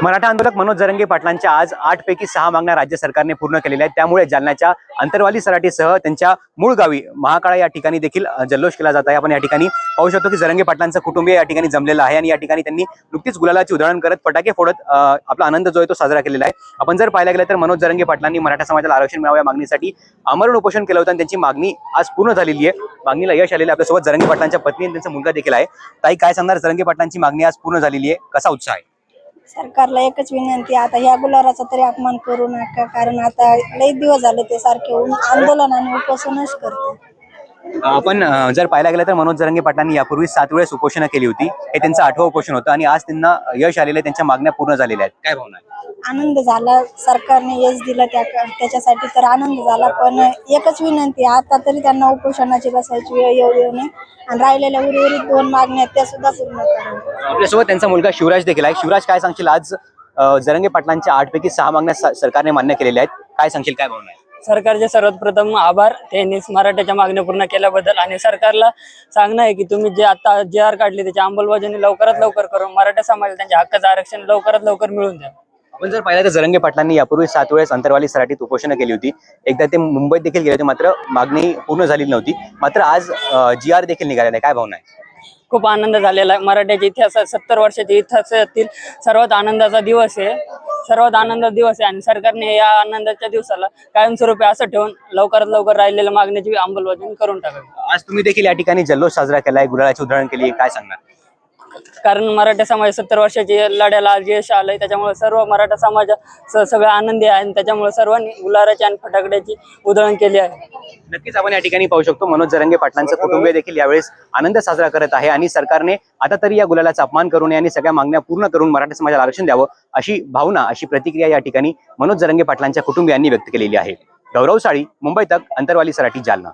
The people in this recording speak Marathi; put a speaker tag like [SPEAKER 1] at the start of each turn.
[SPEAKER 1] मराठा आंदोलक मनोज जरंगे पाटलांच्या आज 8 पैकी 6 मागण्या राज्य सरकारने पूर्ण केलेल्या आहेत। त्यामुळे जालन्याच्या अंतरवाली सराटीसह त्यांच्या मूळ गावी महाकाळा या ठिकाणी देखील जल्लोष केला जात आहे। आपण या ठिकाणी पाहू शकतो की जरंगे पाटलांचं कुटुंबीय या ठिकाणी जमलेलं आहे आणि या ठिकाणी त्यांनी नुकतीच गुलालाची उधळण करत फटाके फोडत आपला आनंद जो आहे तो साजरा केलेला आहे। आपण जर पाहायला गेलं तर मनोज जरंगे पाटलांनी मराठा समाजाला आरक्षण मिळावं या मागणीसाठी आमरण उपोषण केलं होतं आणि त्यांची मागणी आज पूर्ण झालेली आहे। मागणीला यश आलेलं आहे। आपल्यासोबत जरंगे पाटलांच्या पत्नी आणि त्यांचा मुलगा देखील आहे। ताई, काय सांगणार? जरंगे पाटलांची मागणी आज पूर्ण झालेली आहे, कसा उत्साह आहे?
[SPEAKER 2] सरकारला एकच विनंती, आता ह्या गुलाराचा तरी अपमान करू नका, कारण आता लई दिवस झाले ते सारखे आंदोलन आणि उपोषणच करते।
[SPEAKER 1] आपण जर पाहायला गेलं तर मनोज जरंगे पाटलांनी यापूर्वी 7 वेळेस उपोषण केली होती। हे त्यांचं 8वं उपोषण होतं आणि आज त्यांना यश आलेलं आहे, त्यांच्या मागण्या पूर्ण झालेल्या आहेत। काय भावना आहे?
[SPEAKER 2] आनंद झाला, सरकारने यश दिलं त्याच्यासाठी तर आनंद झाला, पण एकच विनंती, आता तरी त्यांना उपोषणाची बसायची वेळ येऊ नये आणि राहिलेल्या उर्वरित 2 मागण्या त्या सुद्धा पूर्ण कराव्या।
[SPEAKER 1] आपल्यासोबत त्यांचा मुलगा शिवराज देखील आहे। शिवराज, काय सांगशील? आज जरंगे पाटलांच्या 8 पैकी 6 मागण्या सरकारने मान्य केलेल्या आहेत, काय सांगशील? काय भावना आहे?
[SPEAKER 3] सरकारचे सर्वात प्रथम आभार, त्यांनी मराठ्याच्या मागण्या पूर्ण केल्याबद्दल। आणि सरकारला सांगणं आहे की तुम्ही जे आता JR काढले त्याची अंमलबजावणी लवकरात लवकर करून मराठा समाजाला त्यांच्या हक्काचं आरक्षण लवकरात लवकर मिळून द्या।
[SPEAKER 1] आपण जर पाहिलं तर जरंगे पाटलांनी यापूर्वी 7 वेळेस अंतरवाली सराटीत उपोषण केली होती। एकदा ते मुंबईत देखील गेले होते, मात्र मागणी पूर्ण झालेली नव्हती। मात्र आज JR देखील निघालेला आहे, काय भावना आहे?
[SPEAKER 3] खूप आनंद झालेला आहे। मराठ्याच्या इतिहासात 70 वर्षाच्या इतिहासातील सर्वात आनंदाचा दिवस आहे, सर्वात आनंदाचा दिवस आहे। आणि सरकारने या आनंदाच्या दिवसाला कायमस्वरूपी असं ठेवून लवकरात लवकर राहिलेल्या मागणीची अंमलबजावणी करून टाकावी।
[SPEAKER 1] आज तुम्ही देखील या ठिकाणी जल्लोष साजरा केलाय, गुलालाची उधळण केली, काय सांगणार?
[SPEAKER 3] कारण मराठा समाज 70 वर्षाची लढ्याला आज यश आलंय, त्याच्यामुळे सर्व मराठा समाज सगळं आनंदी आहे आणि त्याच्यामुळे सर्वांनी गुलाराची आणि फटाकड्याची उधळण केली आहे।
[SPEAKER 1] नक्कीच आपण या ठिकाणी पाहू शकतो मनोज जरंगे पाटलांचं कुटुंबीय देखील यावेळेस आनंद साजरा करत आहे आणि सरकारने आता तरी या गुलालाचा अपमान करू नये आणि सगळ्या मागण्या पूर्ण करून मराठा समाजाला आरक्षण द्यावं, अशी भावना, अशी प्रतिक्रिया या ठिकाणी मनोज जरंगे पाटलांच्या कुटुंबियांनी व्यक्त केलेली आहे। गौरव साळी, मुंबई तक, अंतरवाली सराटी, जालना।